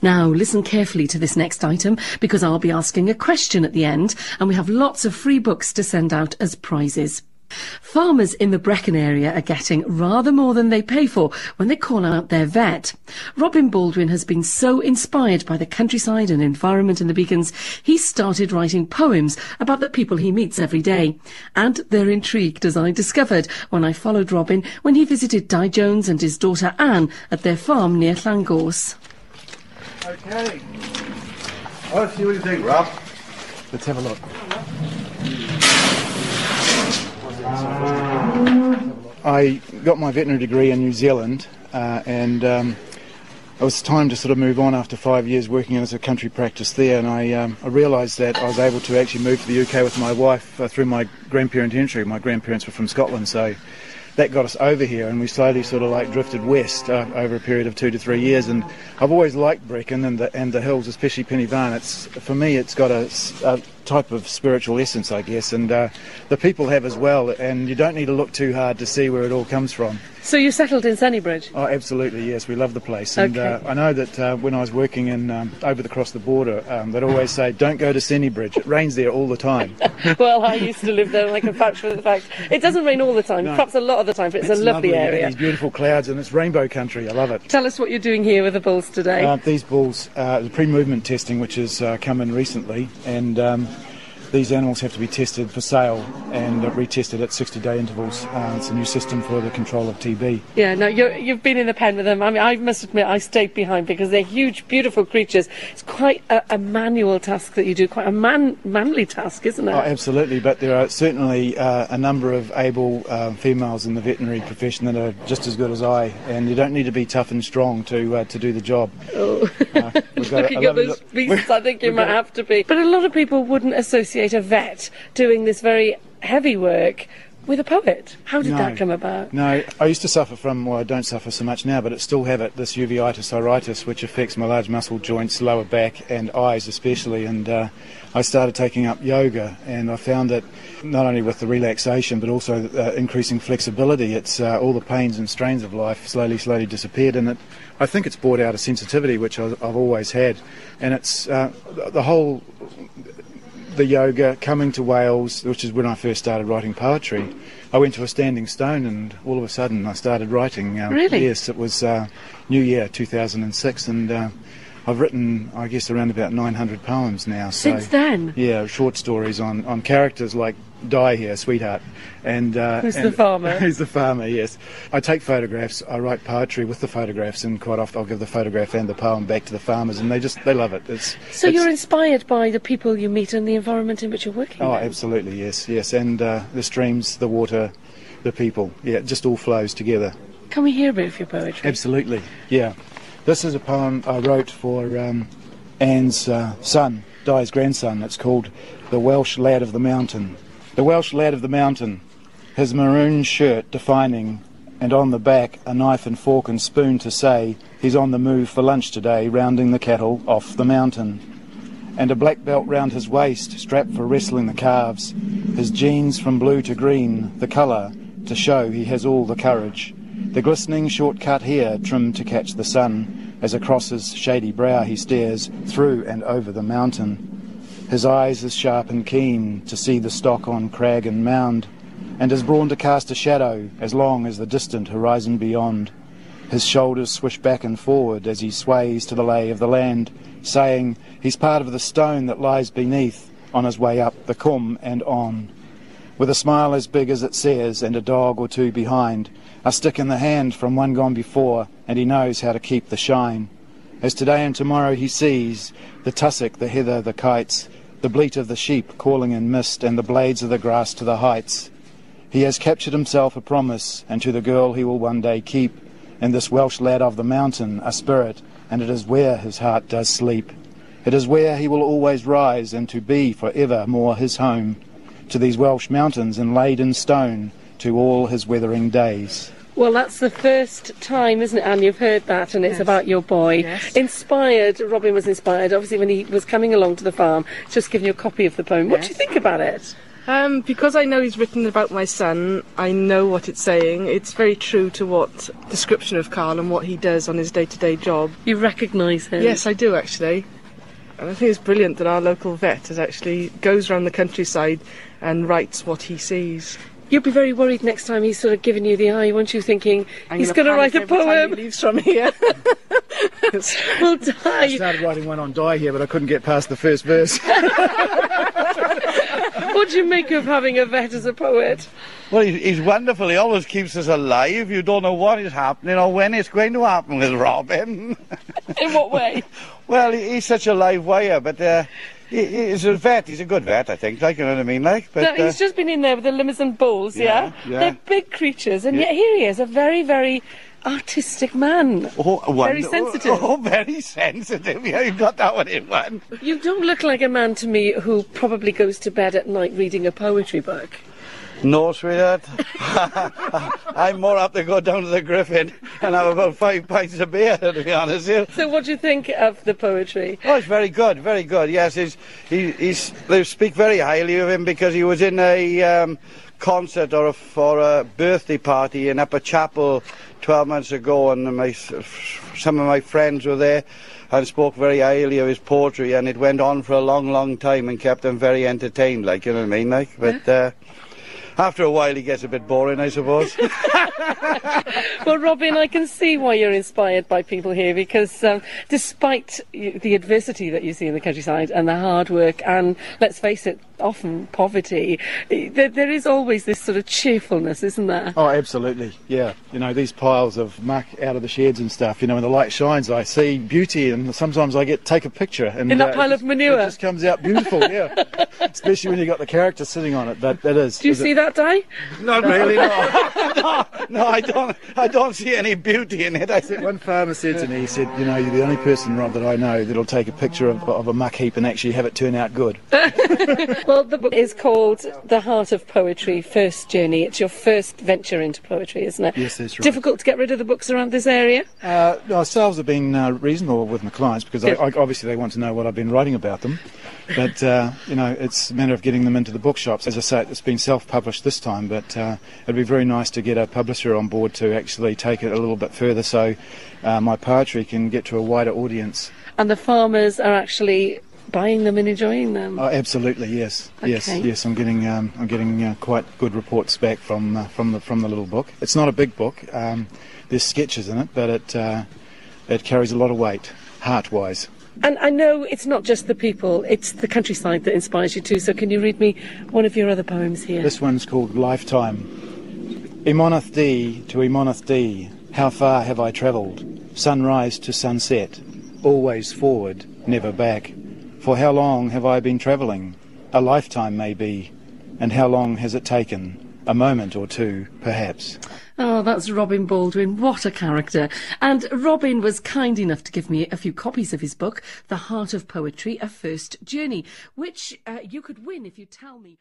Now, listen carefully to this next item, because I'll be asking a question at the end, and we have lots of free books to send out as prizes. Farmers in the Brecon area are getting rather more than they pay for when they call out their vet. Robin Baldwin has been so inspired by the countryside and environment in the Beacons, he started writing poems about the people he meets every day. And they're intrigued, as I discovered when I followed Robin when he visited Di Jones and his daughter Anne at their farm near Llangors. Okay. Let's see what you think, Rob. Let's have a look. I got my veterinary degree in New Zealand and it was time to sort of move on after 5 years working as a country practice there, and I realised that I was able to actually move to the UK with my wife through my grandparent entry. My grandparents were from Scotland, so that got us over here, and we slowly sort of like drifted west over a period of 2 to 3 years. And I've always liked Brecon and the hills, especially Pennyvarn. For me, it's got a type of spiritual essence, I guess, and the people have as well, and you don't need to look too hard to see where it all comes from. So you settled in Sennybridge? Oh, absolutely, yes. We love the place. And okay. I know that when I was working in across the border, they'd always say, don't go to Sennybridge. It rains there all the time. Well, I used to live there, and I can vouch for the fact it doesn't rain all the time, no. Perhaps a lot of the time, but it's a lovely area. These beautiful clouds, and it's rainbow country. I love it. Tell us what you're doing here with the bulls today. These bulls, the pre-movement testing, which has come in recently, and these animals have to be tested for sale and retested at 60-day intervals. It's a new system for the control of TB. Yeah, no, you've been in the pen with them. I mean, I must admit, I stayed behind because they're huge, beautiful creatures. It's quite a manual task that you do, quite a manly task, isn't it? Oh, absolutely, but there are certainly a number of able females in the veterinary profession that are just as good as I, and you don't need to be tough and strong to do the job. Oh, looking at those beasts, I think you might have to be. But a lot of people wouldn't associate a vet doing this very heavy work with a poet. How did that come about? No, I used to suffer from, well, I don't suffer so much now, but I still have it, this uveitis iritis, which affects my large muscle joints, lower back and eyes especially, and I started taking up yoga, and I found that not only with the relaxation but also increasing flexibility, it's all the pains and strains of life slowly disappeared, and I think it's brought out a sensitivity which I've always had, and it's the yoga, coming to Wales, which is when I first started writing poetry. I went to a standing stone and all of a sudden I started writing. Really? Yes, it was New Year 2006, and I've written, I guess, around about 900 poems now. Since then? Yeah, short stories on characters like Di here, sweetheart. And who's the farmer? Who's the farmer, yes. I take photographs, I write poetry with the photographs, and quite often I'll give the photograph and the poem back to the farmers, and they love it. So you're inspired by the people you meet and the environment in which you're working? Oh, absolutely, yes. And the streams, the water, the people, yeah, it just all flows together. Can we hear a bit of your poetry? Absolutely, yeah. This is a poem I wrote for Anne's son, Di's grandson. It's called The Welsh Lad of the Mountain. The Welsh lad of the mountain, his maroon shirt defining, and on the back a knife and fork and spoon to say he's on the move for lunch today, rounding the cattle off the mountain. And a black belt round his waist, strapped for wrestling the calves, his jeans from blue to green, the colour, to show he has all the courage. The glistening short-cut hair trimmed to catch the sun, as across his shady brow he stares through and over the mountain. His eyes as sharp and keen to see the stock on crag and mound, and his brawn to cast a shadow as long as the distant horizon beyond. His shoulders swish back and forward as he sways to the lay of the land, saying he's part of the stone that lies beneath on his way up the Coombe and on. With a smile as big as it says, and a dog or two behind, a stick in the hand from one gone before, and he knows how to keep the shine. As today and tomorrow he sees the tussock, the heather, the kites, the bleat of the sheep calling in mist, and the blades of the grass to the heights. He has captured himself a promise, and to the girl he will one day keep, in this Welsh lad of the mountain, a spirit, and it is where his heart does sleep. It is where he will always rise, and to be for evermore his home, to these Welsh mountains inlaid in stone, to all his weathering days. Well, that's the first time, isn't it, Anne, you've heard that, and it's about your boy. Yes. Inspired, Robin was inspired, obviously, when he was coming along to the farm, just giving you a copy of the poem. What do you think about it? Because I know he's written about my son, I know what it's saying. It's very true to what description of Carl and what he does on his day-to-day job. You recognise him? Yes, I do actually. And I think it's brilliant that our local vet actually goes around the countryside and writes what he sees. You'll be very worried next time he's sort of giving you the eye, won't you, thinking he's going to write a every time poem? he leaves from here. Well, I Di, started writing one on Di here, but I couldn't get past the first verse. what do you make of having a vet as a poet? Well, he's wonderful. He always keeps us alive. You don't know what is happening or when it's going to happen with Robin. In what way? Well, he's such a live wire, but he's a vet. He's a good vet, I think. Like, you know what I mean? Like, but No, he's just been in there with the lemurs and bulls, yeah? Yeah. They're big creatures, and yet here he is, a very, very artistic man. Very sensitive. Oh, very sensitive. Yeah, you got that one in one. You don't look like a man to me who probably goes to bed at night reading a poetry book. No, sweetheart. I'm more up to go down to the Griffin and have about 5 pints of beer, to be honest with you. So what do you think of the poetry? Oh, it's very good, very good. Yes, they speak very highly of him because he was in a concert for a birthday party in Upper Chapel 12 months ago, and some of my friends were there and spoke very highly of his poetry, and it went on for a long, long time and kept them very entertained, like, you know what I mean? Like, but after a while he gets a bit boring, I suppose. Well, Robin, I can see why you're inspired by people here, because despite the adversity that you see in the countryside and the hard work and, let's face it, often poverty, there is always this sort of cheerfulness, isn't there? Oh, absolutely, yeah. You know, these piles of muck out of the sheds and stuff, you know, when the light shines, I see beauty, and sometimes I take a picture. And, in that pile of manure? It just comes out beautiful, yeah. Especially when you've got the character sitting on it, that is. Do you see that, Di? Not really, no. No, I don't see any beauty in it. I said, one farmer said to me, he said, you know, you're the only person, Rob, that I know that'll take a picture of a muck heap and actually have it turn out good. Well, the book is called The Heart of Poetry, First Journey. It's your first venture into poetry, isn't it? Yes, that's right. Difficult to get rid of the books around this area? Ourselves have been reasonable with my clients, because obviously they want to know what I've been writing about them. But, you know, it's a matter of getting them into the bookshops. As I say, it's been self-published this time, but it'd be very nice to get a publisher on board to actually take it a little bit further, so my poetry can get to a wider audience. And the farmers are actually buying them and enjoying them? Oh, absolutely, yes. Okay. Yes. I'm getting quite good reports back from the little book. It's not a big book. There's sketches in it, but it carries a lot of weight, heart-wise. And I know it's not just the people, it's the countryside that inspires you too, so can you read me one of your other poems here? This one's called Lifetime. Emoneth Dee to Emoneth Dee, how far have I travelled? Sunrise to sunset, always forward, never back. For how long have I been travelling? A lifetime maybe. And how long has it taken? A moment or two, perhaps. Oh, that's Robin Baldwin. What a character. And Robin was kind enough to give me a few copies of his book, The Heart of Poetry, A First Journey, which you could win if you tell me...